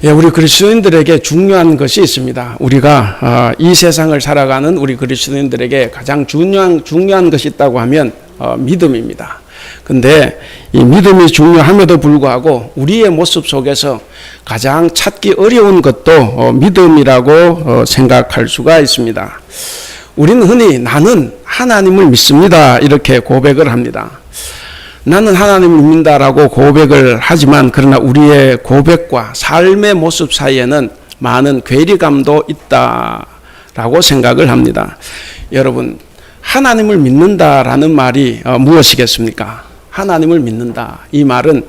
예, 우리 그리스도인들에게 중요한 것이 있습니다. 우리가 이 세상을 살아가는 우리 그리스도인들에게 가장 중요한 것이 있다고 하면 믿음입니다. 근데 이 믿음이 중요함에도 불구하고 우리의 모습 속에서 가장 찾기 어려운 것도 믿음이라고 생각할 수가 있습니다. 우리는 흔히 나는 하나님을 믿습니다 이렇게 고백을 합니다. 나는 하나님을 믿는다라고 고백을 하지만 그러나 우리의 고백과 삶의 모습 사이에는 많은 괴리감도 있다라고 생각을 합니다. 여러분, 하나님을 믿는다라는 말이 무엇이겠습니까? 하나님을 믿는다. 이 말은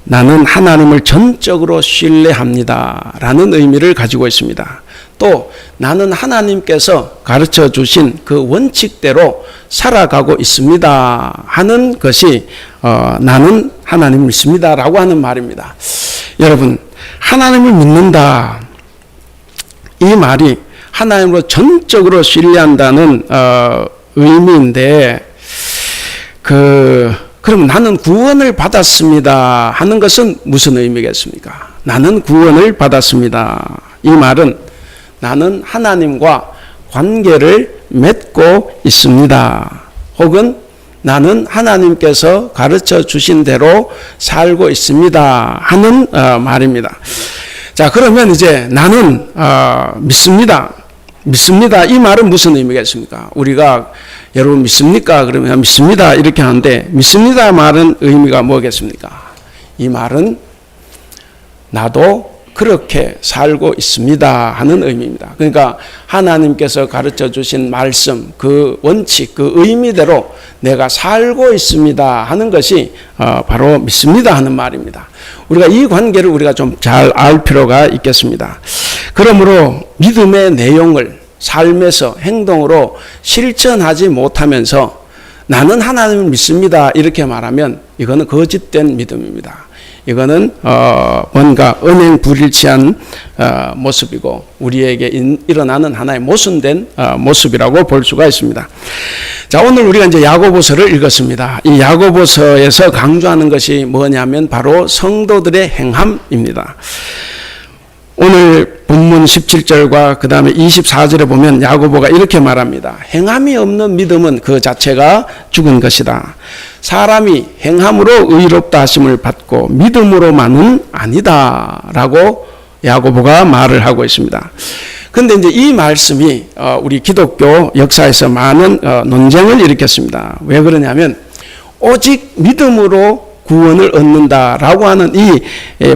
나는 하나님을 전적으로 신뢰합니다 라는 의미를 가지고 있습니다. 또 나는 하나님께서 가르쳐 주신 그 원칙대로 살아가고 있습니다 하는 것이 나는 하나님을 믿습니다 라고 하는 말입니다. 여러분, 하나님을 믿는다 이 말이 하나님으로 전적으로 신뢰한다는 의미인데 그럼 나는 구원을 받았습니다 하는 것은 무슨 의미겠습니까? 나는 구원을 받았습니다. 이 말은 나는 하나님과 관계를 맺고 있습니다. 혹은 나는 하나님께서 가르쳐 주신 대로 살고 있습니다 하는 말입니다. 자, 그러면 이제 나는 믿습니다. 이 말은 무슨 의미겠습니까? 우리가 여러분 믿습니까? 그러면 믿습니다 이렇게 하는데 믿습니다 말은 의미가 뭐겠습니까? 이 말은 나도 그렇게 살고 있습니다 하는 의미입니다. 그러니까 하나님께서 가르쳐 주신 말씀, 그 원칙, 그 의미대로 내가 살고 있습니다 하는 것이 바로 믿습니다 하는 말입니다. 우리가 이 관계를 우리가 좀 잘 알 필요가 있겠습니다. 그러므로 믿음의 내용을 삶에서 행동으로 실천하지 못하면서 나는 하나님을 믿습니다 이렇게 말하면 이거는 거짓된 믿음입니다. 이거는 뭔가 언행 불일치한 모습이고 우리에게 일어나는 하나의 모순된 모습이라고 볼 수가 있습니다. 자, 오늘 우리가 이제 야고보서를 읽었습니다. 이 야고보서에서 강조하는 것이 뭐냐면 바로 성도들의 행함입니다. 오늘 본문 17절과 그 다음에 24절에 보면 야고보가 이렇게 말합니다. 행함이 없는 믿음은 그 자체가 죽은 것이다. 사람이 행함으로 의롭다 하심을 받고 믿음으로만은 아니다 라고 야고보가 말을 하고 있습니다. 근데 이제 이 말씀이 우리 기독교 역사에서 많은 논쟁을 일으켰습니다. 왜 그러냐면 오직 믿음으로 구원을 얻는다라고 하는 이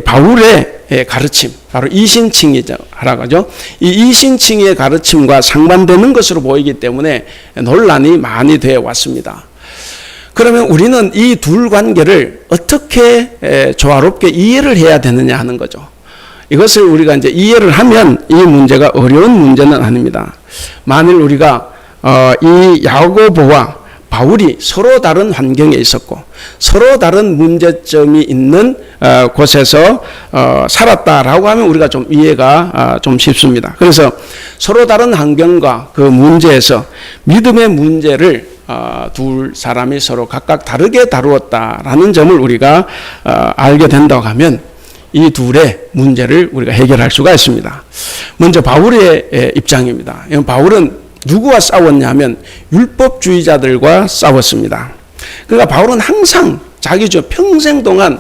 바울의 가르침, 바로 이신칭이라고 하죠. 이 이신칭의 가르침과 상반되는 것으로 보이기 때문에 논란이 많이 되어 왔습니다. 그러면 우리는 이 둘 관계를 어떻게 조화롭게 이해를 해야 되느냐 하는 거죠. 이것을 우리가 이제 이해를 하면 이 문제가 어려운 문제는 아닙니다. 만일 우리가 이 야고보와 바울이 서로 다른 환경에 있었고 서로 다른 문제점이 있는 곳에서 살았다라고 하면 우리가 좀 이해가 좀 쉽습니다. 그래서 서로 다른 환경과 그 문제에서 믿음의 문제를 둘 사람이 서로 각각 다르게 다루었다라는 점을 우리가 알게 된다고 하면 이 둘의 문제를 우리가 해결할 수가 있습니다. 먼저 바울의 입장입니다. 바울은 누구와 싸웠냐면 율법주의자들과 싸웠습니다. 그러니까 바울은 항상 평생 동안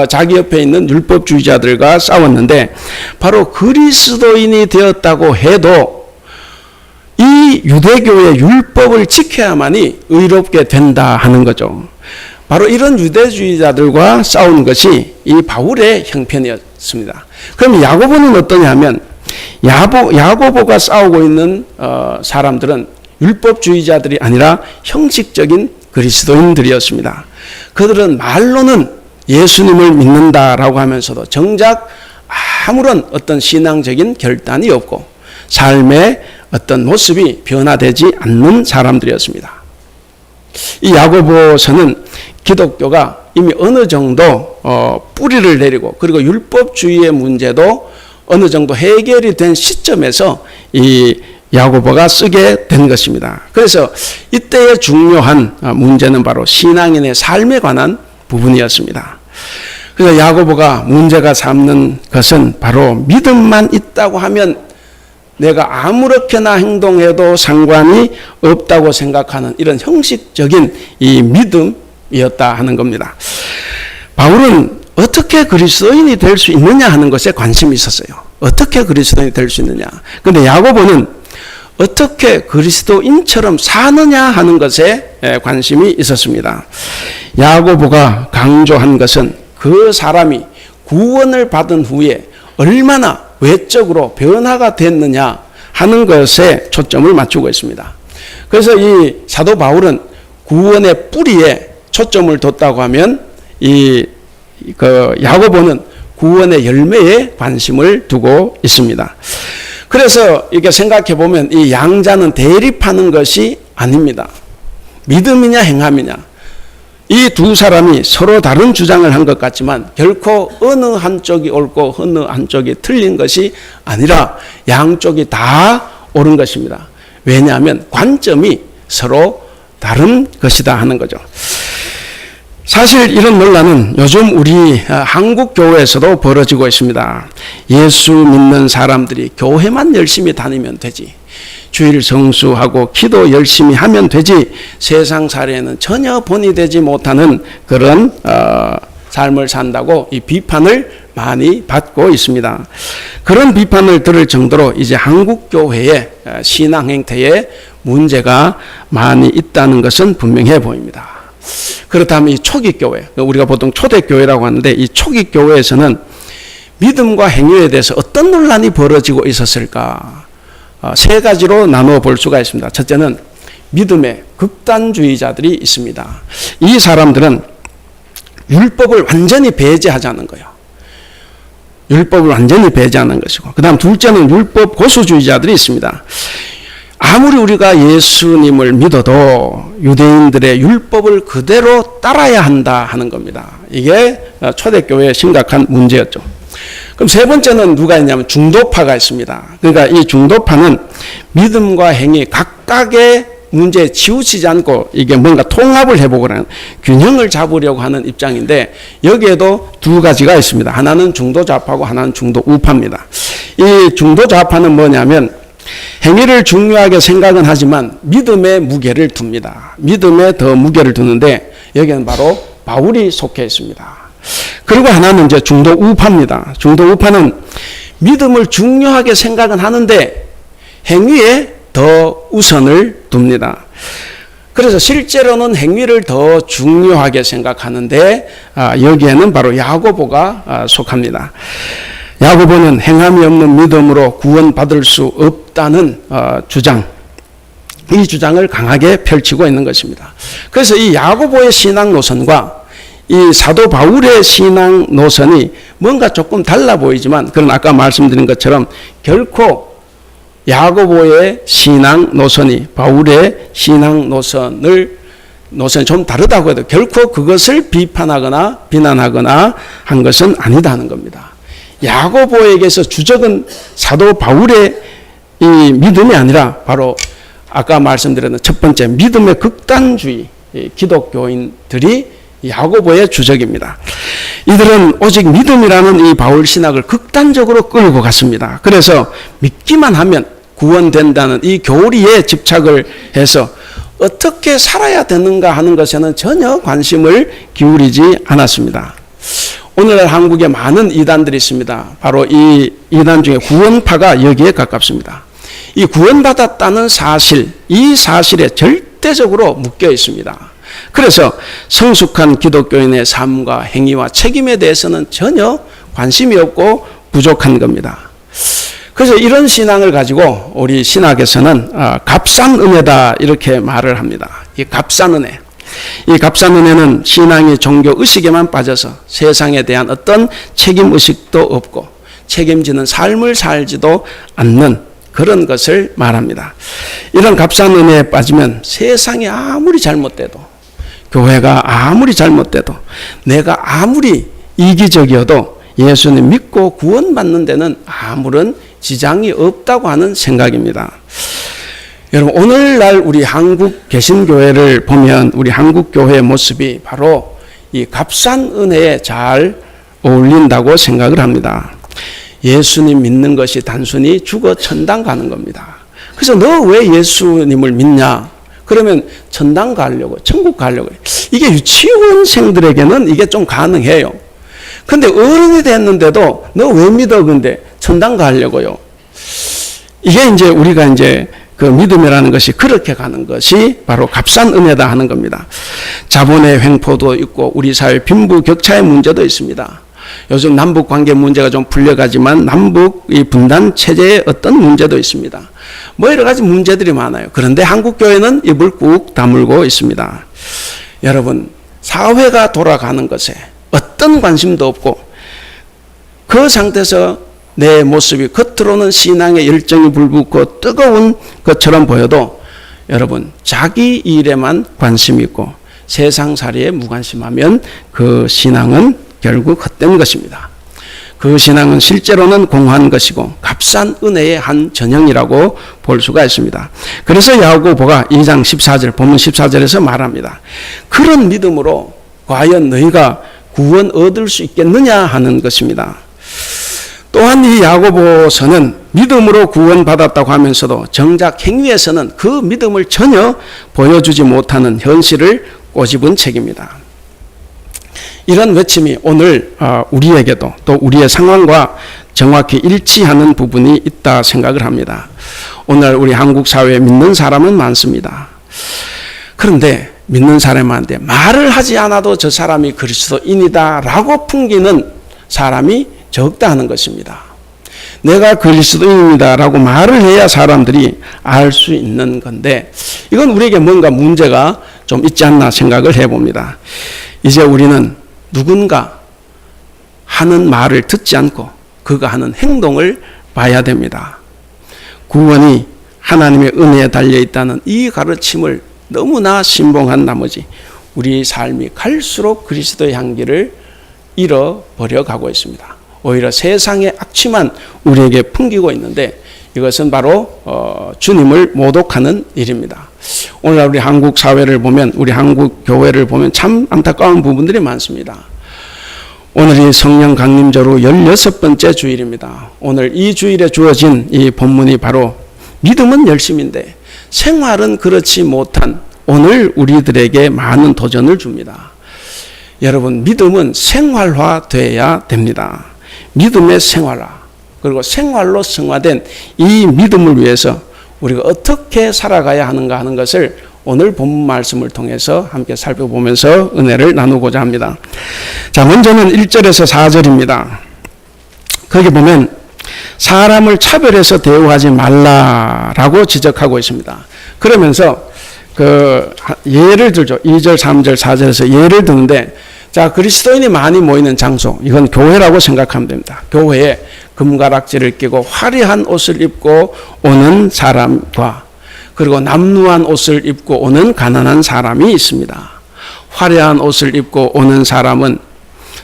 자기 옆에 있는 율법주의자들과 싸웠는데 바로 그리스도인이 되었다고 해도 이 유대교의 율법을 지켜야만이 의롭게 된다 하는 거죠. 바로 이런 유대주의자들과 싸운 것이 이 바울의 형편이었습니다. 그럼 야고보는 어떠냐면 야고보가 싸우고 있는 사람들은 율법주의자들이 아니라 형식적인 그리스도인들이었습니다. 그들은 말로는 예수님을 믿는다라고 하면서도 정작 아무런 어떤 신앙적인 결단이 없고 삶의 어떤 모습이 변화되지 않는 사람들이었습니다. 이 야고보서는 기독교가 이미 어느 정도 뿌리를 내리고 그리고 율법주의의 문제도 어느 정도 해결이 된 시점에서 이 야고보가 쓰게 된 것입니다. 그래서 이때의 중요한 문제는 바로 신앙인의 삶에 관한 부분이었습니다. 그래서 야고보가 문제가 삼는 것은 바로 믿음만 있다고 하면 내가 아무렇게나 행동해도 상관이 없다고 생각하는 이런 형식적인 이 믿음이었다 하는 겁니다. 바울은 어떻게 그리스도인이 될 수 있느냐 하는 것에 관심이 있었어요. 어떻게 그리스도인이 될 수 있느냐. 그런데 야고보는 어떻게 그리스도인처럼 사느냐 하는 것에 관심이 있었습니다. 야고보가 강조한 것은 그 사람이 구원을 받은 후에 얼마나 외적으로 변화가 됐느냐 하는 것에 초점을 맞추고 있습니다. 그래서 이 사도 바울은 구원의 뿌리에 초점을 뒀다고 하면 야고보는 구원의 열매에 관심을 두고 있습니다. 그래서 이렇게 생각해 보면 이 양자는 대립하는 것이 아닙니다. 믿음이냐 행함이냐. 이 두 사람이 서로 다른 주장을 한 것 같지만 결코 어느 한쪽이 옳고 어느 한쪽이 틀린 것이 아니라 양쪽이 다 옳은 것입니다. 왜냐하면 관점이 서로 다른 것이다 하는 거죠. 사실 이런 논란은 요즘 우리 한국 교회에서도 벌어지고 있습니다. 예수 믿는 사람들이 교회만 열심히 다니면 되지, 주일 성수하고 기도 열심히 하면 되지, 세상 살이에는 전혀 본이 되지 못하는 그런 삶을 산다고 이 비판을 많이 받고 있습니다. 그런 비판을 들을 정도로 이제 한국 교회의 신앙 행태에 문제가 많이 있다는 것은 분명해 보입니다. 그렇다면 이 초기 교회, 우리가 보통 초대교회라고 하는데 이 초기 교회에서는 믿음과 행위에 대해서 어떤 논란이 벌어지고 있었을까? 세 가지로 나누어 볼 수가 있습니다. 첫째는 믿음의 극단주의자들이 있습니다. 이 사람들은 율법을 완전히 배제하자는 거예요. 율법을 완전히 배제하는 것이고, 그 다음 둘째는 율법 고수주의자들이 있습니다. 아무리 우리가 예수님을 믿어도 유대인들의 율법을 그대로 따라야 한다 하는 겁니다. 이게 초대교회의 심각한 문제였죠. 그럼 세 번째는 누가 있냐면 중도파가 있습니다. 그러니까 이 중도파는 믿음과 행위 각각의 문제에 치우치지 않고 이게 뭔가 통합을 해보고 하는, 균형을 잡으려고 하는 입장인데 여기에도 두 가지가 있습니다. 하나는 중도좌파고 하나는 중도우파입니다. 이 중도좌파는 뭐냐면 행위를 중요하게 생각은 하지만 믿음에 무게를 둡니다. 믿음에 더 무게를 두는데 여기는 바로 바울이 속해 있습니다. 그리고 하나는 이제 중도우파입니다. 중도우파는 믿음을 중요하게 생각은 하는데 행위에 더 우선을 둡니다. 그래서 실제로는 행위를 더 중요하게 생각하는데 여기에는 바로 야고보가 속합니다. 야고보는 행함이 없는 믿음으로 구원받을 수 없다는 주장, 이 주장을 강하게 펼치고 있는 것입니다. 그래서 이 야고보의 신앙 노선과 이 사도 바울의 신앙 노선이 뭔가 조금 달라 보이지만, 그건 아까 말씀드린 것처럼 결코 야고보의 신앙 노선이 바울의 신앙 노선이 좀 다르다고 해도 결코 그것을 비판하거나 비난하거나 한 것은 아니다 하는 겁니다. 야고보에게서 주적은 사도 바울의 이 믿음이 아니라 바로 아까 말씀드렸던 첫 번째 믿음의 극단주의 기독교인들이 야고보의 주적입니다. 이들은 오직 믿음이라는 이 바울 신학을 극단적으로 끌고 갔습니다. 그래서 믿기만 하면 구원된다는 이 교리에 집착을 해서 어떻게 살아야 되는가 하는 것에는 전혀 관심을 기울이지 않았습니다. 오늘날 한국에 많은 이단들이 있습니다. 바로 이 이단 중에 구원파가 여기에 가깝습니다. 이 구원받았다는 사실, 이 사실에 절대적으로 묶여 있습니다. 그래서 성숙한 기독교인의 삶과 행위와 책임에 대해서는 전혀 관심이 없고 부족한 겁니다. 그래서 이런 신앙을 가지고 우리 신학에서는 값싼 은혜다 이렇게 말을 합니다. 이 값싼 은혜. 이 값싼 은혜는 신앙이 종교 의식에만 빠져서 세상에 대한 어떤 책임 의식도 없고 책임지는 삶을 살지도 않는 그런 것을 말합니다. 이런 값싼 은혜에 빠지면 세상이 아무리 잘못돼도, 교회가 아무리 잘못돼도, 내가 아무리 이기적이어도 예수님 믿고 구원받는 데는 아무런 지장이 없다고 하는 생각입니다. 여러분, 오늘날 우리 한국 개신교회를 보면 우리 한국 교회의 모습이 바로 이 값싼 은혜에 잘 어울린다고 생각을 합니다. 예수님 믿는 것이 단순히 죽어 천당 가는 겁니다. 그래서 너 왜 예수님을 믿냐? 그러면 천당 가려고, 천국 가려고. 이게 유치원생들에게는 이게 좀 가능해요. 근데 어른이 됐는데도 너 왜 믿어? 근데 천당 가려고요. 이게 이제 우리가 이제 그 믿음이라는 것이 그렇게 가는 것이 바로 값싼 은혜다 하는 겁니다. 자본의 횡포도 있고 우리 사회 빈부격차의 문제도 있습니다. 요즘 남북 관계 문제가 좀 풀려가지만 남북 이 분단 체제의 어떤 문제도 있습니다. 뭐 여러 가지 문제들이 많아요. 그런데 한국 교회는 입을 꾹 다물고 있습니다. 여러분, 사회가 돌아가는 것에 어떤 관심도 없고 그 상태에서 내 모습이 겉으로는 신앙의 열정이 불붙고 뜨거운 것처럼 보여도 여러분, 자기 일에만 관심이 있고 세상살이에 무관심하면 그 신앙은 결국 헛된 것입니다. 그 신앙은 실제로는 공허한 것이고 값싼 은혜의 한 전형이라고 볼 수가 있습니다. 그래서 야고보가 2장 14절 본문 14절에서 말합니다. 그런 믿음으로 과연 너희가 구원 얻을 수 있겠느냐 하는 것입니다. 또한 이 야고보서는 믿음으로 구원받았다고 하면서도 정작 행위에서는 그 믿음을 전혀 보여주지 못하는 현실을 꼬집은 책입니다. 이런 외침이 오늘 우리에게도 또 우리의 상황과 정확히 일치하는 부분이 있다 생각을 합니다. 오늘 우리 한국 사회에 믿는 사람은 많습니다. 그런데 믿는 사람한테 말을 하지 않아도 저 사람이 그리스도인이다 라고 풍기는 사람이 적다 하는 것입니다. 내가 그리스도인입니다 라고 말을 해야 사람들이 알 수 있는 건데 이건 우리에게 뭔가 문제가 좀 있지 않나 생각을 해봅니다. 이제 우리는 누군가 하는 말을 듣지 않고 그가 하는 행동을 봐야 됩니다. 구원이 하나님의 은혜에 달려있다는 이 가르침을 너무나 신봉한 나머지 우리 삶이 갈수록 그리스도의 향기를 잃어버려 가고 있습니다. 오히려 세상의 악취만 우리에게 풍기고 있는데 이것은 바로 주님을 모독하는 일입니다. 오늘 우리 한국 사회를 보면 우리 한국 교회를 보면 참 안타까운 부분들이 많습니다. 오늘이 성령 강림절후 16번째 주일입니다. 오늘 이 주일에 주어진 이 본문이 바로 믿음은 열심인데 생활은 그렇지 못한 오늘 우리들에게 많은 도전을 줍니다. 여러분, 믿음은 생활화돼야 됩니다. 믿음의 생활화, 그리고 생활로 승화된 이 믿음을 위해서 우리가 어떻게 살아가야 하는가 하는 것을 오늘 본문 말씀을 통해서 함께 살펴보면서 은혜를 나누고자 합니다. 자, 먼저는 1절에서 4절입니다. 거기 보면 사람을 차별해서 대우하지 말라라고 지적하고 있습니다. 그러면서 그 예를 들죠. 2절, 3절, 4절에서 예를 드는데 자, 그리스도인이 많이 모이는 장소, 이건 교회라고 생각하면 됩니다. 교회에 금가락지를 끼고 화려한 옷을 입고 오는 사람과 그리고 남루한 옷을 입고 오는 가난한 사람이 있습니다. 화려한 옷을 입고 오는 사람은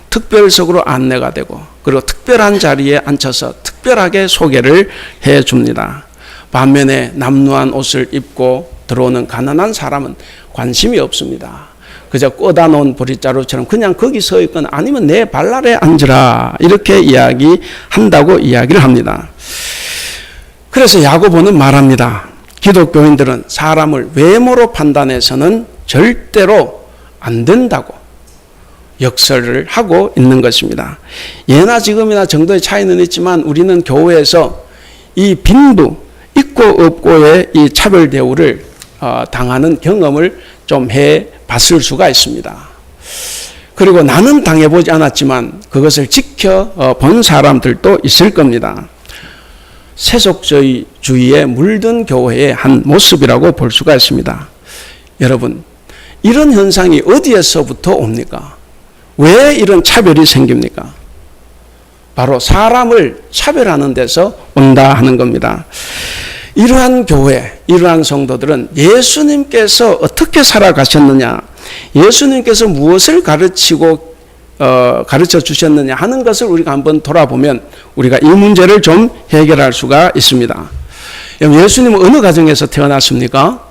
특별석으로 안내가 되고 그리고 특별한 자리에 앉혀서 특별하게 소개를 해줍니다. 반면에 남루한 옷을 입고 들어오는 가난한 사람은 관심이 없습니다. 그저 꽂아 놓은 보릿자루처럼 그냥 거기 서 있거나 아니면 내 발 아래 앉으라 이렇게 이야기한다고 이야기를 합니다. 그래서 야고보는 말합니다. 기독교인들은 사람을 외모로 판단해서는 절대로 안 된다고 역설을 하고 있는 것입니다. 예나 지금이나 정도의 차이는 있지만 우리는 교회에서 이 빈부, 있고 없고의 이 차별 대우를 당하는 경험을 좀 해봤을 수가 있습니다. 그리고 나는 당해보지 않았지만 그것을 지켜본 사람들도 있을 겁니다. 세속주의에 물든 교회의 한 모습이라고 볼 수가 있습니다. 여러분, 이런 현상이 어디에서부터 옵니까? 왜 이런 차별이 생깁니까? 바로 사람을 차별하는 데서 온다 하는 겁니다. 이러한 교회, 이러한 성도들은 예수님께서 어떻게 살아가셨느냐, 예수님께서 무엇을 가르쳐 주셨느냐 하는 것을 우리가 한번 돌아보면 우리가 이 문제를 좀 해결할 수가 있습니다. 예수님은 어느 가정에서 태어났습니까?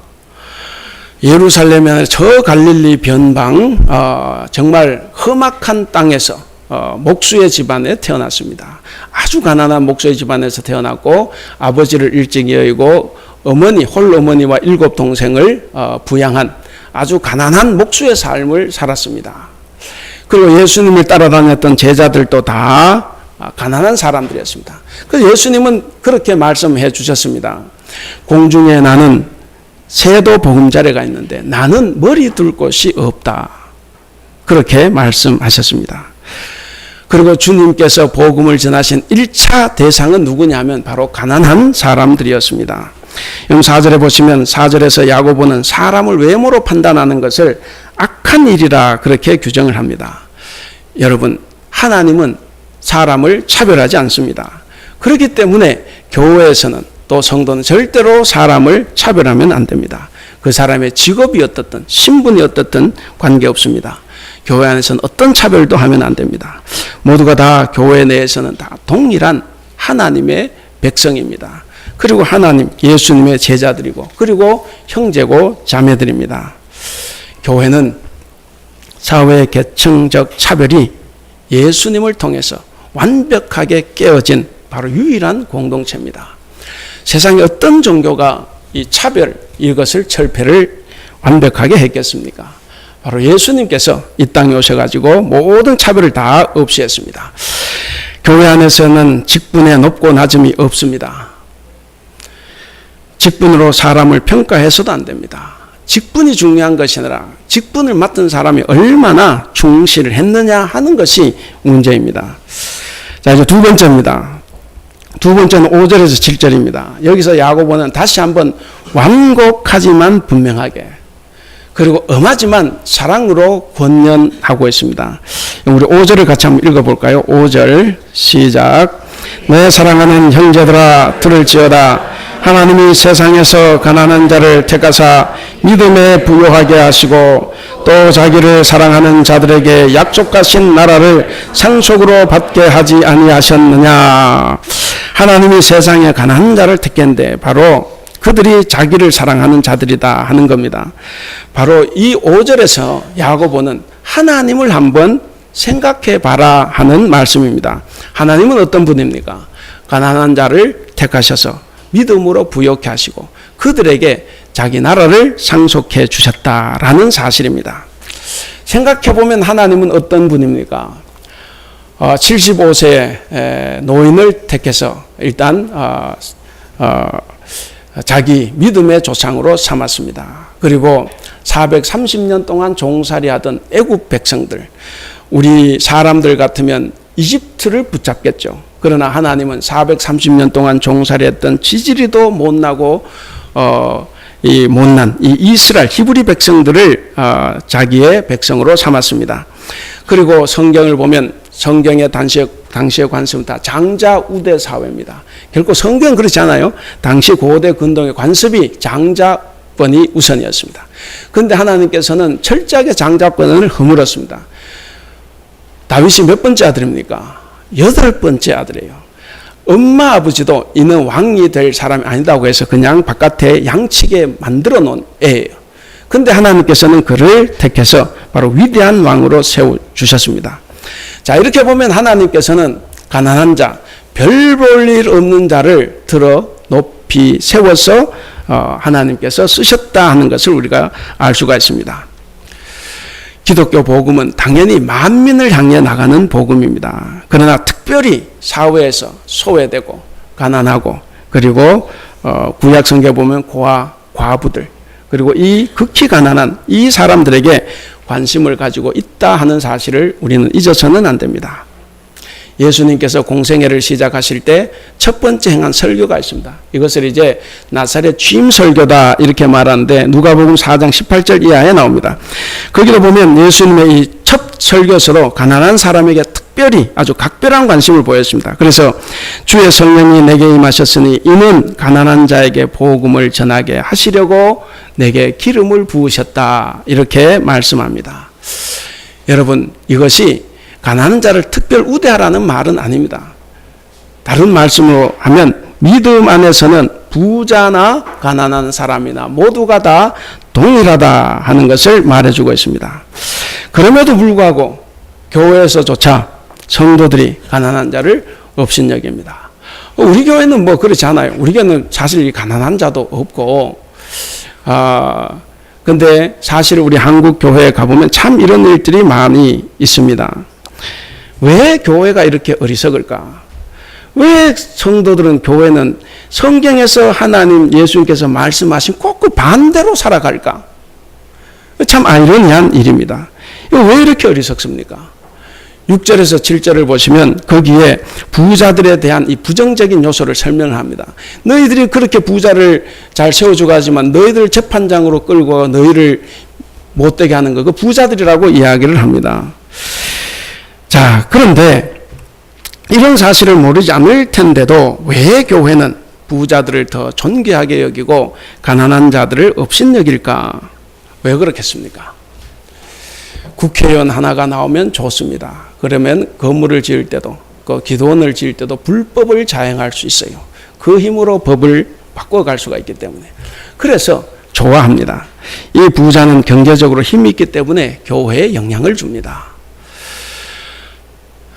예루살렘의 저 갈릴리 변방 정말 험악한 땅에서 목수의 집안에 태어났습니다. 아주 가난한 목수의 집안에서 태어났고 아버지를 일찍 여의고 홀어머니와 7 동생을 부양한 아주 가난한 목수의 삶을 살았습니다. 그리고 예수님을 따라다녔던 제자들도 다 가난한 사람들이었습니다. 그래서 예수님은 그렇게 말씀해 주셨습니다. 공중에 나는 새도 보금자리가 있는데 나는 머리 둘 곳이 없다. 그렇게 말씀하셨습니다. 그리고 주님께서 복음을 전하신 1차 대상은 누구냐면 바로 가난한 사람들이었습니다. 4절에 보시면 4절에서 야고보는 사람을 외모로 판단하는 것을 악한 일이라 그렇게 규정을 합니다. 여러분, 하나님은 사람을 차별하지 않습니다. 그렇기 때문에 교회에서는 또 성도는 절대로 사람을 차별하면 안 됩니다. 그 사람의 직업이 어떻든 신분이 어떻든 관계없습니다. 교회 안에서는 어떤 차별도 하면 안 됩니다. 모두가 다 교회 내에서는 다 동일한 하나님의 백성입니다. 그리고 하나님, 예수님의 제자들이고 그리고 형제고 자매들입니다. 교회는 사회의 계층적 차별이 예수님을 통해서 완벽하게 깨어진 바로 유일한 공동체입니다. 세상의 어떤 종교가 이 차별, 이것을 철폐를 완벽하게 했겠습니까? 바로 예수님께서 이 땅에 오셔가지고 모든 차별을 다 없애했습니다. 교회 안에서는 직분의 높고 낮음이 없습니다. 직분으로 사람을 평가해서도 안 됩니다. 직분이 중요한 것이 아니라 직분을 맡은 사람이 얼마나 충실을 했느냐 하는 것이 문제입니다. 자, 이제 두 번째입니다. 두 번째는 5절에서 7절입니다. 여기서 야고보는 다시 한번 완곡하지만 분명하게 그리고 엄하지만 사랑으로 권면하고 있습니다. 우리 5절을 같이 한번 읽어볼까요? 5절 시작. 내 사랑하는 형제들아 들을지어다. 하나님이 세상에서 가난한 자를 택하사 믿음에 부요하게 하시고 또 자기를 사랑하는 자들에게 약속하신 나라를 상속으로 받게 하지 아니하셨느냐. 하나님이 세상에 가난한 자를 택했는데 바로 그들이 자기를 사랑하는 자들이다 하는 겁니다. 바로 이 5절에서 야고보는 하나님을 한번 생각해 봐라 하는 말씀입니다. 하나님은 어떤 분입니까? 가난한 자를 택하셔서 믿음으로 부요케 하시고 그들에게 자기 나라를 상속해 주셨다라는 사실입니다. 생각해 보면 하나님은 어떤 분입니까? 75세 노인을 택해서 일단 자기 믿음의 조상으로 삼았습니다. 그리고 430년 동안 종살이하던 애굽 백성들, 우리 사람들 같으면 이집트를 붙잡겠죠. 그러나 하나님은 430년 동안 종살이했던 지지리도 못나고 이 못난 이 이스라엘 히브리 백성들을 자기의 백성으로 삼았습니다. 그리고 성경을 보면 성경의 당시의 관습은 다 장자 우대 사회입니다. 결코 성경은 그렇지 않아요. 당시 고대 근동의 관습이 장자권이 우선이었습니다. 그런데 하나님께서는 철저하게 장자권을 허물었습니다. 다윗이 몇 번째 아들입니까? 8번째 아들이에요. 엄마 아버지도 이는 왕이 될 사람이 아니다고 해서 그냥 바깥에 양치게 만들어 놓은 애예요. 그런데 하나님께서는 그를 택해서 바로 위대한 왕으로 세워주셨습니다. 자, 이렇게 보면 하나님께서는 가난한 자, 별 볼 일 없는 자를 들어 높이 세워서 하나님께서 쓰셨다 하는 것을 우리가 알 수가 있습니다. 기독교 복음은 당연히 만민을 향해 나가는 복음입니다. 그러나 특별히 사회에서 소외되고 가난하고 그리고 구약 성경에 보면 고아, 과부들 그리고 이 극히 가난한 이 사람들에게 관심을 가지고 있다 하는 사실을 우리는 잊어서는 안 됩니다. 예수님께서 공생애를 시작하실 때 첫 번째 행한 설교가 있습니다. 이것을 이제 나사렛 취임 설교다 이렇게 말하는데 누가복음 4장 18절 이하에 나옵니다. 거기도 보면 예수님의 이 첫 설교서로 가난한 사람에게 특별히 아주 각별한 관심을 보였습니다. 그래서 주의 성령이 내게 임하셨으니 이는 가난한 자에게 복음을 전하게 하시려고 내게 기름을 부으셨다 이렇게 말씀합니다. 여러분, 이것이 가난한 자를 특별 우대하라는 말은 아닙니다. 다른 말씀으로 하면 믿음 안에서는 부자나 가난한 사람이나 모두가 다 동일하다 하는 것을 말해주고 있습니다. 그럼에도 불구하고 교회에서조차 성도들이 가난한 자를 업신여깁니다. 우리 교회는 뭐 그렇지 않아요. 우리 교회는 사실 가난한 자도 없고, 근데 사실 우리 한국 교회에 가보면 참 이런 일들이 많이 있습니다. 왜 교회가 이렇게 어리석을까? 왜 성도들은 교회는 성경에서 하나님 예수님께서 말씀하신 꼭 그 반대로 살아갈까? 참 아이러니한 일입니다. 왜 이렇게 어리석습니까? 6절에서 7절을 보시면 거기에 부자들에 대한 이 부정적인 요소를 설명을 합니다. 너희들이 그렇게 부자를 잘 세워주고 하지만 너희들 재판장으로 끌고 너희를 못되게 하는 거, 그 부자들이라고 이야기를 합니다. 자, 그런데 이런 사실을 모르지 않을 텐데도 왜 교회는 부자들을 더 존귀하게 여기고 가난한 자들을 업신여길까? 왜 그렇겠습니까? 국회의원 하나가 나오면 좋습니다. 그러면 건물을 지을 때도, 그 기도원을 지을 때도 불법을 자행할 수 있어요. 그 힘으로 법을 바꿔갈 수가 있기 때문에. 그래서 좋아합니다. 이 부자는 경제적으로 힘이 있기 때문에 교회에 영향을 줍니다.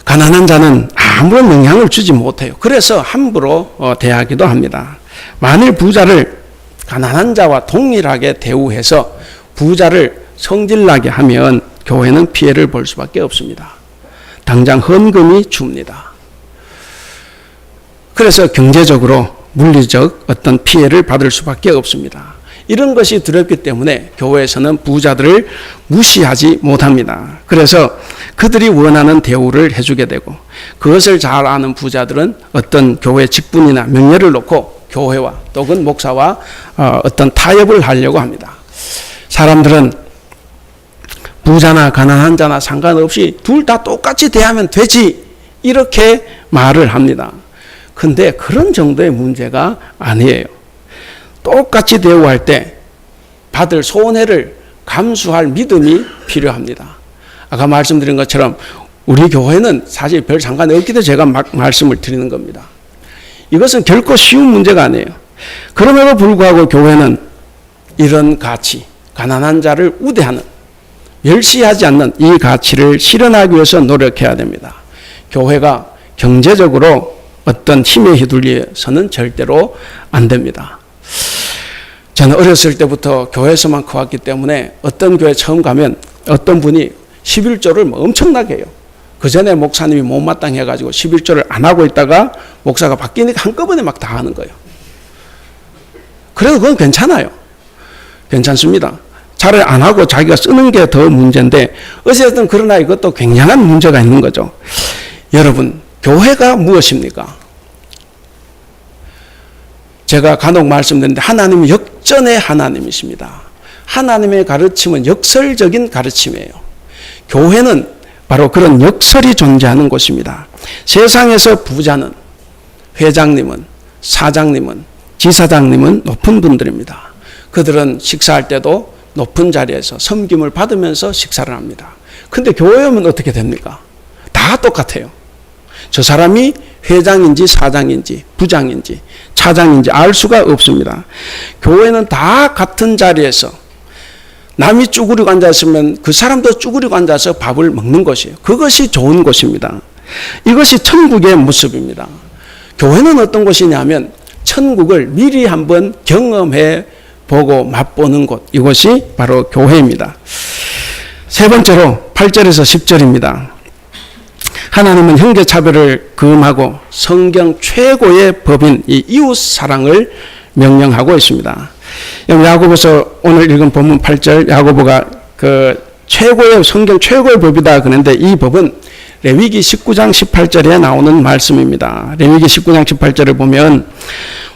가난한 자는 아무런 영향을 주지 못해요. 그래서 함부로 대하기도 합니다. 만일 부자를 가난한 자와 동일하게 대우해서 부자를 성질나게 하면 교회는 피해를 볼 수밖에 없습니다. 당장 헌금이 줍니다. 그래서 경제적으로 물리적 어떤 피해를 받을 수밖에 없습니다. 이런 것이 두렵기 때문에 교회에서는 부자들을 무시하지 못합니다. 그래서 그들이 원하는 대우를 해주게 되고, 그것을 잘 아는 부자들은 어떤 교회 직분이나 명예를 놓고 교회와 또는 목사와 어떤 타협을 하려고 합니다. 사람들은 부자나 가난한 자나 상관없이 둘 다 똑같이 대하면 되지, 이렇게 말을 합니다. 근데 그런 정도의 문제가 아니에요. 똑같이 대우할 때 받을 손해를 감수할 믿음이 필요합니다. 아까 말씀드린 것처럼 우리 교회는 사실 별 상관이 없기 때문에 제가 말씀을 드리는 겁니다. 이것은 결코 쉬운 문제가 아니에요. 그럼에도 불구하고 교회는 이런 가치, 가난한 자를 우대하는, 멸시하지 않는 이 가치를 실현하기 위해서 노력해야 됩니다. 교회가 경제적으로 어떤 힘에 휘둘려서는 절대로 안 됩니다. 저는 어렸을 때부터 교회에서만 커왔기 때문에 어떤 교회 처음 가면 어떤 분이 11조를 엄청나게 해요. 그 전에 목사님이 못마땅해 가지고 11조를 안 하고 있다가 목사가 바뀌니까 한꺼번에 막 다 하는 거예요. 그래도 그건 괜찮아요. 괜찮습니다. 차라리 안 하고 자기가 쓰는 게 더 문제인데, 어쨌든 그러나 이것도 굉장한 문제가 있는 거죠. 여러분, 교회가 무엇입니까? 제가 간혹 말씀드리는데 하나님은 역전의 하나님이십니다. 하나님의 가르침은 역설적인 가르침이에요. 교회는 바로 그런 역설이 존재하는 곳입니다. 세상에서 부자는, 회장님은, 사장님은, 지사장님은 높은 분들입니다. 그들은 식사할 때도 높은 자리에서 섬김을 받으면서 식사를 합니다. 근데 교회 오면 어떻게 됩니까? 다 똑같아요. 저 사람이 회장인지 사장인지 부장인지 차장인지 알 수가 없습니다. 교회는 다 같은 자리에서 남이 쭈그리고 앉았으면 그 사람도 쭈그리고 앉아서 밥을 먹는 것이에요. 그것이 좋은 곳입니다. 이것이 천국의 모습입니다. 교회는 어떤 곳이냐면 천국을 미리 한번 경험해 보고 맛보는 곳, 이것이 바로 교회입니다. 세 번째로 8절에서 10절입니다. 하나님은 형제차별을 금하고 성경 최고의 법인 이 이웃사랑을 명령하고 있습니다. 야고보서 오늘 읽은 본문 8절, 야고보가 그 성경 최고의 법이다 그런데 이 법은 레위기 19장 18절에 나오는 말씀입니다. 레위기 19장 18절을 보면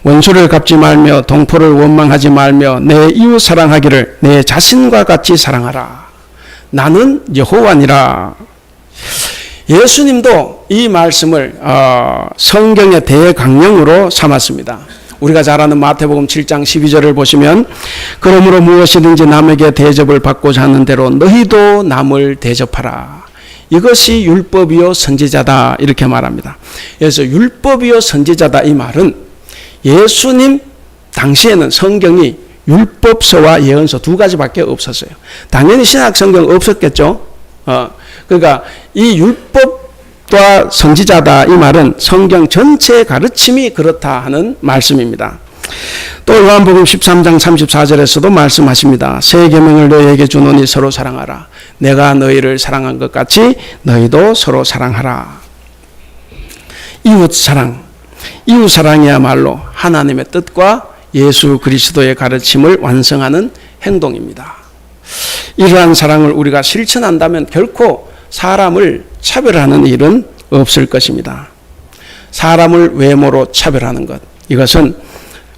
원수를 갚지 말며 동포를 원망하지 말며 내 이웃 사랑하기를 내 자신과 같이 사랑하라. 나는 여호와니라. 예수님도 이 말씀을 성경의 대강령으로 삼았습니다. 우리가 잘 아는 마태복음 7장 12절을 보시면 그러므로 무엇이든지 남에게 대접을 받고자 하는 대로 너희도 남을 대접하라. 이것이 율법이요 선지자다 이렇게 말합니다. 그래서 율법이요 선지자다 이 말은 예수님 당시에는 성경이 율법서와 예언서 두 가지밖에 없었어요. 당연히 신약 성경 없었겠죠. 그러니까 이 율법 또한 선지자다. 이 말은 성경 전체의 가르침이 그렇다 하는 말씀입니다. 또 요한복음 13장 34절에서도 말씀하십니다. 새 계명을 너희에게 주노니 서로 사랑하라. 내가 너희를 사랑한 것 같이 너희도 서로 사랑하라. 이웃 사랑이야말로 하나님의 뜻과 예수 그리스도의 가르침을 완성하는 행동입니다. 이러한 사랑을 우리가 실천한다면 결코 사람을 차별하는 일은 없을 것입니다. 사람을 외모로 차별하는 것, 이것은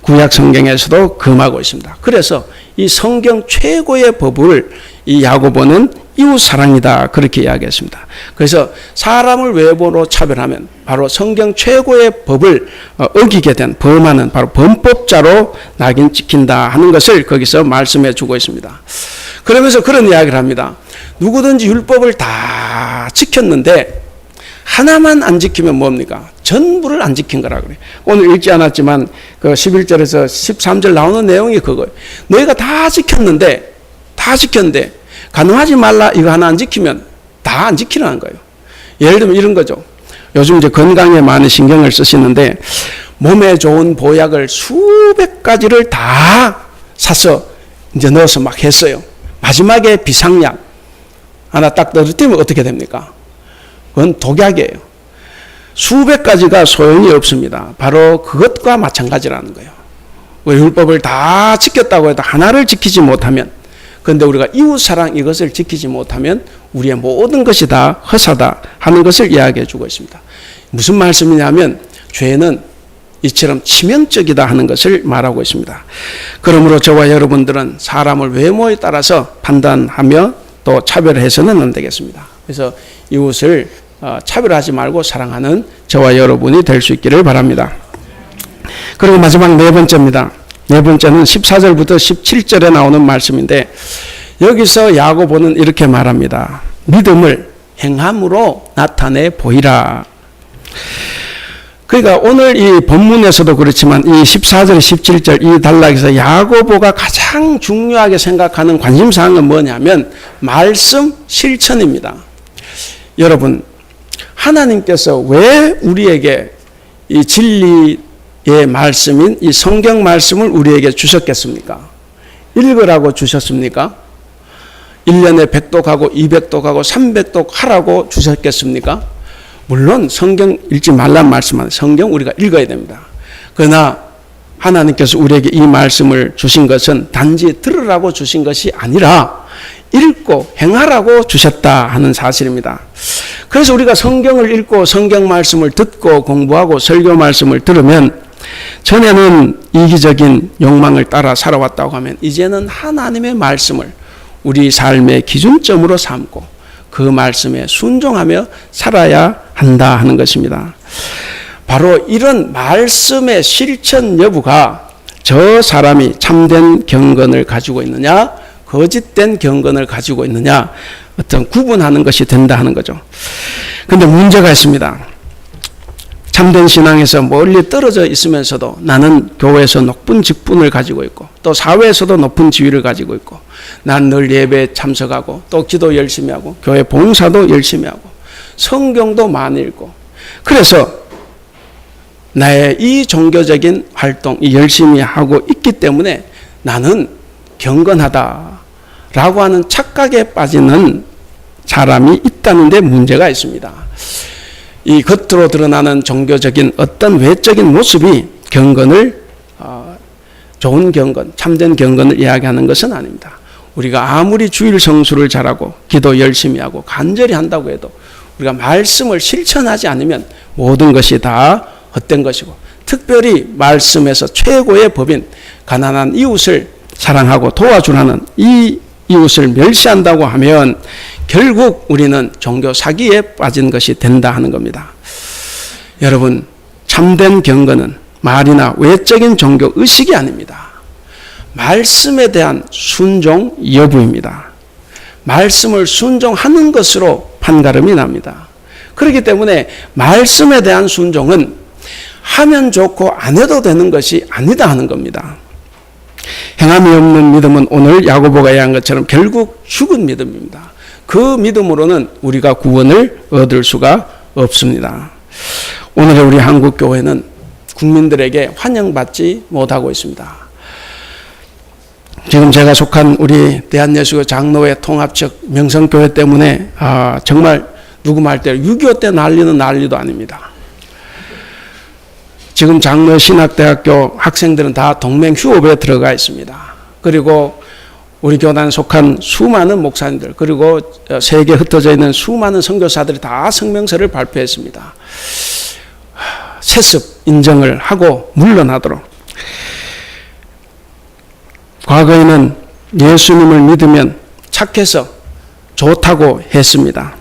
구약 성경에서도 금하고 있습니다. 그래서 이 성경 최고의 법을 이 야고보는 이웃 사랑이다 그렇게 이야기했습니다. 그래서 사람을 외모로 차별하면 바로 성경 최고의 법을 어기게 된 범하는 바로 범법자로 낙인 찍힌다 하는 것을 거기서 말씀해 주고 있습니다. 그러면서 그런 이야기를 합니다. 누구든지 율법을 다 지켰는데 하나만 안 지키면 뭡니까? 전부를 안 지킨 거라 그래요. 오늘 읽지 않았지만 그 11절에서 13절 나오는 내용이 그거예요. 너희가 다 지켰는데 가능하지 말라 이거 하나 안 지키면 다 안 지키라는 거예요. 예를 들면 이런 거죠. 요즘 이제 건강에 많은 신경을 쓰시는데 몸에 좋은 보약을 수백 가지를 다 사서 이제 넣어서 막 했어요. 마지막에 비상약 하나 딱 떨어뜨리면 어떻게 됩니까? 그건 독약이에요. 수백 가지가 소용이 없습니다. 바로 그것과 마찬가지라는 거예요. 율법을 다 지켰다고 해도 하나를 지키지 못하면, 그런데 우리가 이웃사랑 이것을 지키지 못하면 우리의 모든 것이 다 허사다 하는 것을 이야기해 주고 있습니다. 무슨 말씀이냐면 죄는 이처럼 치명적이다 하는 것을 말하고 있습니다. 그러므로 저와 여러분들은 사람을 외모에 따라서 판단하며 또 차별해서는 안 되겠습니다. 그래서 이웃을 차별하지 말고 사랑하는 저와 여러분이 될 수 있기를 바랍니다. 그리고 마지막 네 번째입니다. 네 번째는 14절부터 17절에 나오는 말씀인데 여기서 야고보는 이렇게 말합니다. 믿음을 행함으로 나타내 보이라. 그러니까 오늘 이 본문에서도 그렇지만 이 14절, 17절 이 단락에서 야고보가 가장 중요하게 생각하는 관심사항은 뭐냐면 말씀 실천입니다. 여러분, 하나님께서 왜 우리에게 이 진리의 말씀인 이 성경 말씀을 우리에게 주셨겠습니까? 읽으라고 주셨습니까? 1년에 100독하고 200독하고 300독 하라고 주셨겠습니까? 물론 성경 읽지 말란 말씀은 성경 우리가 읽어야 됩니다. 그러나 하나님께서 우리에게 이 말씀을 주신 것은 단지 들으라고 주신 것이 아니라 읽고 행하라고 주셨다 하는 사실입니다. 그래서 우리가 성경을 읽고 성경 말씀을 듣고 공부하고 설교 말씀을 들으면 전에는 이기적인 욕망을 따라 살아왔다고 하면 이제는 하나님의 말씀을 우리 삶의 기준점으로 삼고 그 말씀에 순종하며 살아야 한다 하는 것입니다. 바로 이런 말씀의 실천 여부가 저 사람이 참된 경건을 가지고 있느냐 거짓된 경건을 가지고 있느냐 어떤 구분하는 것이 된다 하는 거죠. 그런데 문제가 있습니다. 참된 신앙에서 멀리 떨어져 있으면서도 나는 교회에서 높은 직분을 가지고 있고 또 사회에서도 높은 지위를 가지고 있고 난 늘 예배에 참석하고 또 기도 열심히 하고 교회 봉사도 열심히 하고 성경도 많이 읽고 그래서 나의 이 종교적인 활동 열심히 하고 있기 때문에 나는 경건하다라고 하는 착각에 빠지는 사람이 있다는 데 문제가 있습니다. 이 겉으로 드러나는 종교적인 어떤 외적인 모습이 경건을 좋은 경건, 참된 경건을 이야기하는 것은 아닙니다. 우리가 아무리 주일 성수를 잘하고 기도 열심히 하고 간절히 한다고 해도 우리가 말씀을 실천하지 않으면 모든 것이 다 헛된 것이고 특별히 말씀에서 최고의 법인 가난한 이웃을 사랑하고 도와주라는 이 이웃을 멸시한다고 하면 결국 우리는 종교 사기에 빠진 것이 된다 하는 겁니다. 여러분, 참된 경건은 말이나 외적인 종교 의식이 아닙니다. 말씀에 대한 순종 여부입니다. 말씀을 순종하는 것으로 판가름이 납니다. 그렇기 때문에 말씀에 대한 순종은 하면 좋고 안 해도 되는 것이 아니다 하는 겁니다. 행함이 없는 믿음은 오늘 야고보가 이야기한 것처럼 결국 죽은 믿음입니다. 그 믿음으로는 우리가 구원을 얻을 수가 없습니다. 오늘의 우리 한국 교회는 국민들에게 환영받지 못하고 있습니다. 지금 제가 속한 우리 대한예수교 장로회 통합적 명성교회 때문에 정말 누구 말대로 6.25 때 난리는 난리도 아닙니다. 지금 장로 신학대학교 학생들은 다 동맹 휴업에 들어가 있습니다. 그리고 우리 교단에 속한 수많은 목사님들 그리고 세계에 흩어져 있는 수많은 선교사들이 다 성명서를 발표했습니다. 세습 인정을 하고 물러나도록. 과거에는 예수님을 믿으면 착해서 좋다고 했습니다.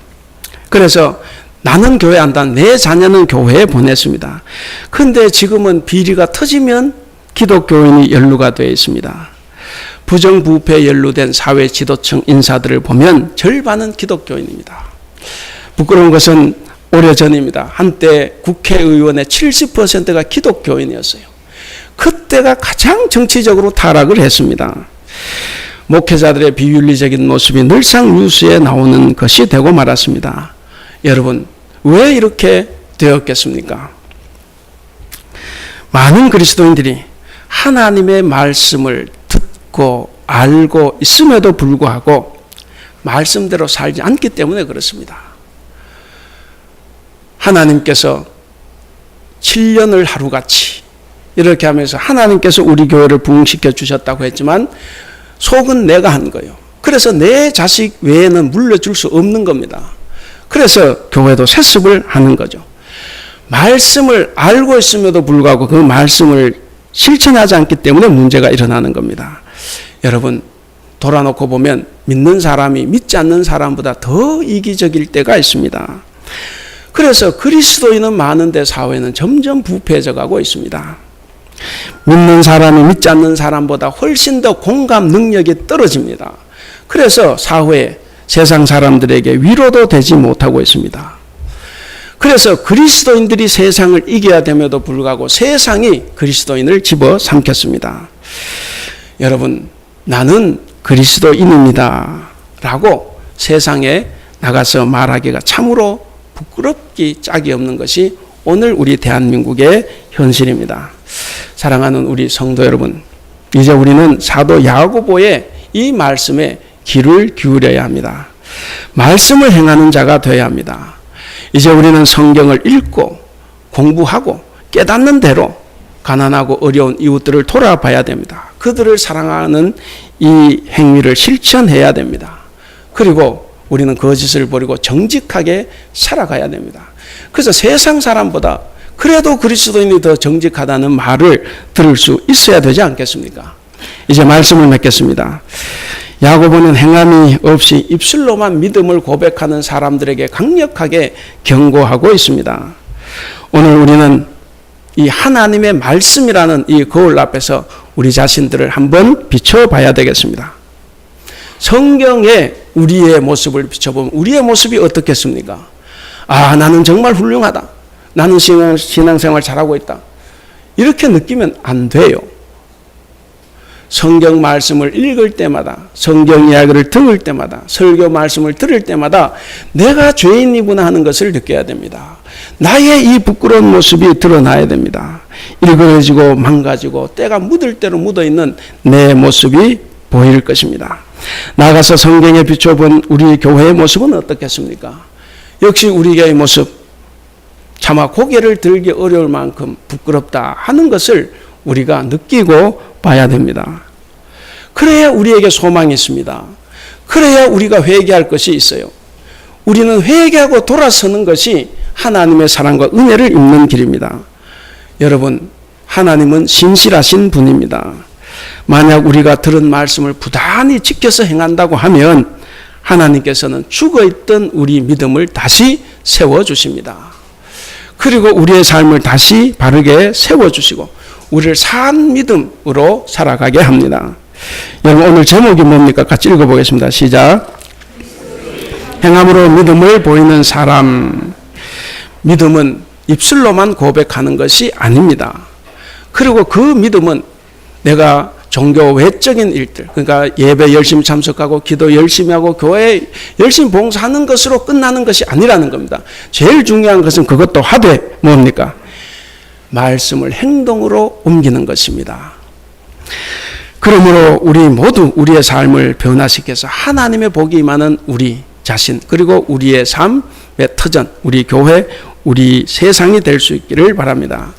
그래서 나는 교회 안 단, 내 자녀는 교회에 보냈습니다. 그런데 지금은 비리가 터지면 기독교인이 연루가 되어 있습니다. 부정부패에 연루된 사회 지도층 인사들을 보면 절반은 기독교인입니다. 부끄러운 것은 오래전입니다. 한때 국회의원의 70%가 기독교인이었어요. 그때가 가장 정치적으로 타락을 했습니다. 목회자들의 비윤리적인 모습이 늘상 뉴스에 나오는 것이 되고 말았습니다. 여러분, 왜 이렇게 되었겠습니까? 많은 그리스도인들이 하나님의 말씀을 듣고 알고 있음에도 불구하고 말씀대로 살지 않기 때문에 그렇습니다. 하나님께서 7년을 하루같이 이렇게 하면서 하나님께서 우리 교회를 부흥시켜 주셨다고 했지만 속은 내가 한 거예요. 그래서 내 자식 외에는 물려줄 수 없는 겁니다. 그래서 교회도 세습을 하는 거죠. 말씀을 알고 있음에도 불구하고 그 말씀을 실천하지 않기 때문에 문제가 일어나는 겁니다. 여러분, 돌아놓고 보면 믿는 사람이 믿지 않는 사람보다 더 이기적일 때가 있습니다. 그래서 그리스도인은 많은데 사회는 점점 부패해져 가고 있습니다. 믿는 사람이 믿지 않는 사람보다 훨씬 더 공감 능력이 떨어집니다. 그래서 사회에 세상 사람들에게 위로도 되지 못하고 있습니다. 그래서 그리스도인들이 세상을 이겨야 됨에도 불구하고 세상이 그리스도인을 집어삼켰습니다. 여러분, 나는 그리스도인입니다 라고 세상에 나가서 말하기가 참으로 부끄럽기 짝이 없는 것이 오늘 우리 대한민국의 현실입니다. 사랑하는 우리 성도 여러분, 이제 우리는 사도 야고보의 이 말씀에 귀를 기울여야 합니다. 말씀을 행하는 자가 되어야 합니다. 이제 우리는 성경을 읽고 공부하고 깨닫는 대로 가난하고 어려운 이웃들을 돌아봐야 됩니다. 그들을 사랑하는 이 행위를 실천해야 됩니다. 그리고 우리는 거짓을 버리고 정직하게 살아가야 됩니다. 그래서 세상 사람보다 그래도 그리스도인이 더 정직하다는 말을 들을 수 있어야 되지 않겠습니까? 이제 말씀을 맺겠습니다. 야고보는 행함이 없이 입술로만 믿음을 고백하는 사람들에게 강력하게 경고하고 있습니다. 오늘 우리는 이 하나님의 말씀이라는 이 거울 앞에서 우리 자신들을 한번 비춰봐야 되겠습니다. 성경에 우리의 모습을 비춰보면 우리의 모습이 어떻겠습니까? 아, 나는 정말 훌륭하다. 나는 신앙생활 잘하고 있다. 이렇게 느끼면 안 돼요. 성경 말씀을 읽을 때마다, 성경 이야기를 들을 때마다, 설교 말씀을 들을 때마다 내가 죄인이구나 하는 것을 느껴야 됩니다. 나의 이 부끄러운 모습이 드러나야 됩니다. 일그러지고 망가지고 때가 묻을 대로 묻어있는 내 모습이 보일 것입니다. 나가서 성경에 비춰본 우리 교회의 모습은 어떻겠습니까? 역시 우리 교회의 모습, 차마 고개를 들기 어려울 만큼 부끄럽다 하는 것을 우리가 느끼고 봐야 됩니다. 그래야 우리에게 소망이 있습니다. 그래야 우리가 회개할 것이 있어요. 우리는 회개하고 돌아서는 것이 하나님의 사랑과 은혜를 입는 길입니다. 여러분, 하나님은 신실하신 분입니다. 만약 우리가 들은 말씀을 부단히 지켜서 행한다고 하면 하나님께서는 죽어있던 우리 믿음을 다시 세워주십니다. 그리고 우리의 삶을 다시 바르게 세워주시고 우리를 산 믿음으로 살아가게 합니다. 여러분, 오늘 제목이 뭡니까? 같이 읽어보겠습니다. 시작. 행함으로 믿음을 보이는 사람. 믿음은 입술로만 고백하는 것이 아닙니다. 그리고 그 믿음은 내가 종교 외적인 일들, 그러니까 예배 열심히 참석하고 기도 열심히 하고 교회 열심히 봉사하는 것으로 끝나는 것이 아니라는 겁니다. 제일 중요한 것은 그것도 하되 뭡니까? 말씀을 행동으로 옮기는 것입니다. 그러므로 우리 모두 우리의 삶을 변화시켜서 하나님의 복이 임하는 우리 자신, 그리고 우리의 삶의 터전, 우리 교회, 우리 세상이 될 수 있기를 바랍니다.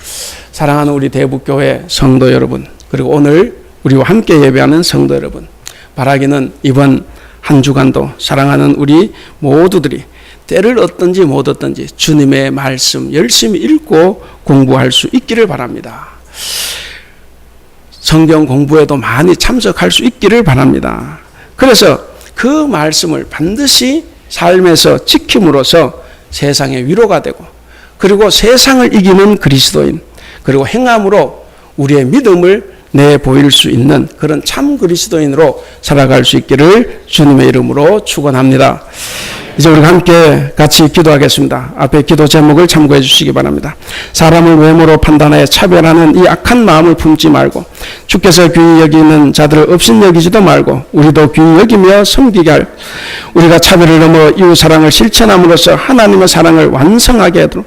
사랑하는 우리 대북교회 성도 여러분, 그리고 오늘 우리와 함께 예배하는 성도 여러분, 바라기는 이번 한 주간도 사랑하는 우리 모두들이 때를 얻든지 못 얻든지 주님의 말씀 열심히 읽고 공부할 수 있기를 바랍니다. 성경 공부에도 많이 참석할 수 있기를 바랍니다. 그래서 그 말씀을 반드시 삶에서 지킴으로써 세상의 위로가 되고, 그리고 세상을 이기는 그리스도인, 그리고 행함으로 우리의 믿음을 내보일 수 있는 그런 참 그리스도인으로 살아갈 수 있기를 주님의 이름으로 축원합니다. 이제 우리가 함께 같이 기도하겠습니다. 앞에 기도 제목을 참고해 주시기 바랍니다. 사람을 외모로 판단하여 차별하는 이 악한 마음을 품지 말고, 주께서 귀히 여기는 자들을 업신여기지도 말고 우리도 귀히 여기며 섬기게 할, 우리가 차별을 넘어 이웃사랑을 실천함으로써 하나님의 사랑을 완성하게 하도록,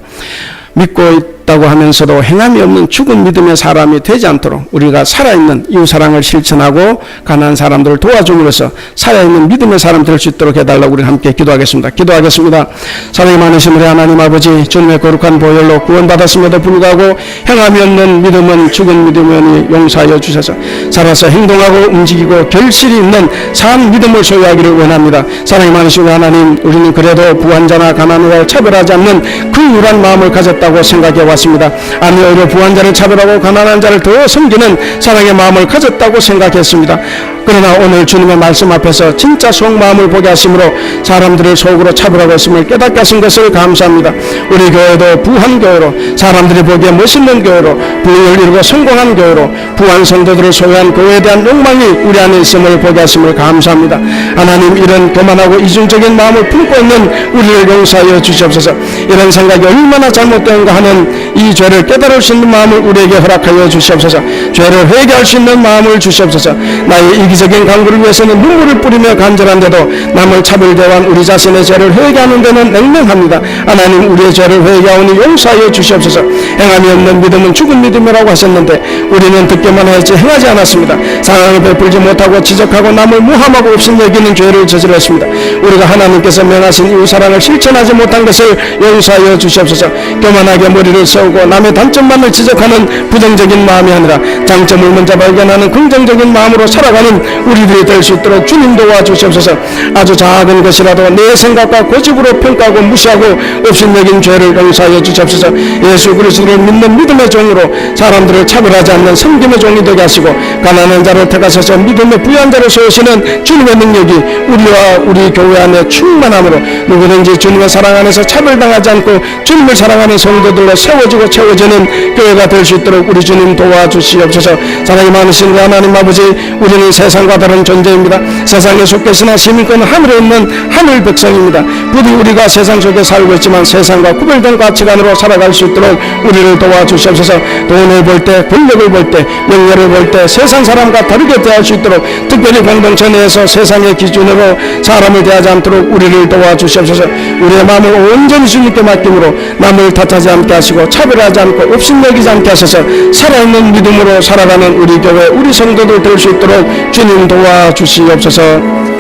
믿고 있다고 하면서도 행함이 없는 죽은 믿음의 사람이 되지 않도록 우리가 살아있는 이웃사랑을 실천하고 가난한 사람들을 도와줌으로써 살아있는 믿음의 사람 될 수 있도록 해달라고 우리 함께 기도하겠습니다. 기도하겠습니다. 사랑이 많으신 우리 하나님 아버지, 주님의 거룩한 보혈로 구원받았음에도 불구하고 행함이 없는 믿음은 죽은 믿음이니 용서하여 주셔서 살아서 행동하고 움직이고 결실이 있는 산 믿음을 소유하기를 원합니다. 사랑이 많으신 우리 하나님, 우리는 그래도 부한자나 가난하고 차별하지 않는 그 유일한 마음을 가졌다고 생각해 왔습니다. 아니, 오히려 부한자를 차별하고 가난한 자를 더 섬기는 사랑의 마음을 가졌다고 생각했습니다. 그러나 오늘 주님의 말씀 앞에서 진짜 속마음을 보게 하심으로 사람들을 속으로 차별하고 있음을 깨닫게 하신 것을 감사합니다. 우리 교회도 부한 교회로, 사람들이 보기에 멋있는 교회로, 부를 이루고 성공한 교회로, 부한 성도들을 소유한 교회에 대한 욕망이 우리 안에 있음을 보게 하심을 감사합니다. 하나님, 이런 교만하고 이중적인 마음을 품고 있는 우리를 용서하여 주시옵소서. 이런 생각이 얼마나 잘못된가 하는 이 죄를 깨달을 수 있는 마음을 우리에게 허락하여 주시옵소서. 죄를 회개할 수 있는 마음을 주시옵소서. 나의 이기적인 강구를 위해서는 눈물을 뿌리며 간절한데도 남을 차별대한 우리 자신의 죄를 회개하는 데는 냉랭합니다. 하나님, 우리의 죄를 회개하오니 용서하여 주시옵소서. 행함이 없는 믿음은 죽은 믿음이라고 하셨는데 우리는 듣기만 했지 행하지 않았습니다. 사랑을 베풀지 못하고 지적하고 남을 무함하고 없인 여기는 죄를 저질렀습니다. 우리가 하나님께서 명하신 이웃사랑을 실천하지 못한 것을 용서하여 주시옵소서. 교만하게 머리를 세우고 남의 단점만을 지적하는 부정적인 마음이 아니라 장점을 먼저 발견하는 긍정적인 마음으로 살아가는 우리들이 될 수 있도록 주님 도와주시옵소서. 아주 작은 것이라도 내 생각과 고집으로 평가하고 무시하고 업신여긴 죄를 용서하여 주시옵소서. 예수 그리스도를 믿는 믿음의 종으로 사람들을 차별하지 않는 섬김의 종이 되게 하시고, 가난한 자를 택하셔서 믿음의 부유한 자를 세우시는 주님의 능력이 우리와 우리 교회 안에 충만함으로 누구든지 주님의 사랑 안에서 차별당하지 않고 주님을 사랑하는 성도들로 세워지고 채워지는 교회가 될 수 있도록 우리 주님 도와주시옵소서. 사랑이 많으신 우리 하나님 아버지, 우리는 세상과 다른 존재입니다. 세상에 속해 있으나 시민권은 하늘에 있는 하늘 백성입니다. 부디 우리가 세상 속에 살고 있지만 세상과 구별된 가치관으로 살아갈 수 있도록 우리를 도와주시옵소서. 돈을 벌 때, 권력을 벌 때, 명예를 벌 때 세상 사람과 다르게 대할 수 있도록, 특별히 공동체 내에서 세상의 기준으로 사람을 대하지 않도록 우리를 도와주시옵소서. 우리의 마음을 온전히 주님께 맡김으로 남을 탓하지 않게 하시고 차별하지 않고 업신여기지 않게 하셔서 살아있는 믿음으로 살아가는 우리 교회, 우리 성도들 될 수 있도록 주님 도와주시옵소서.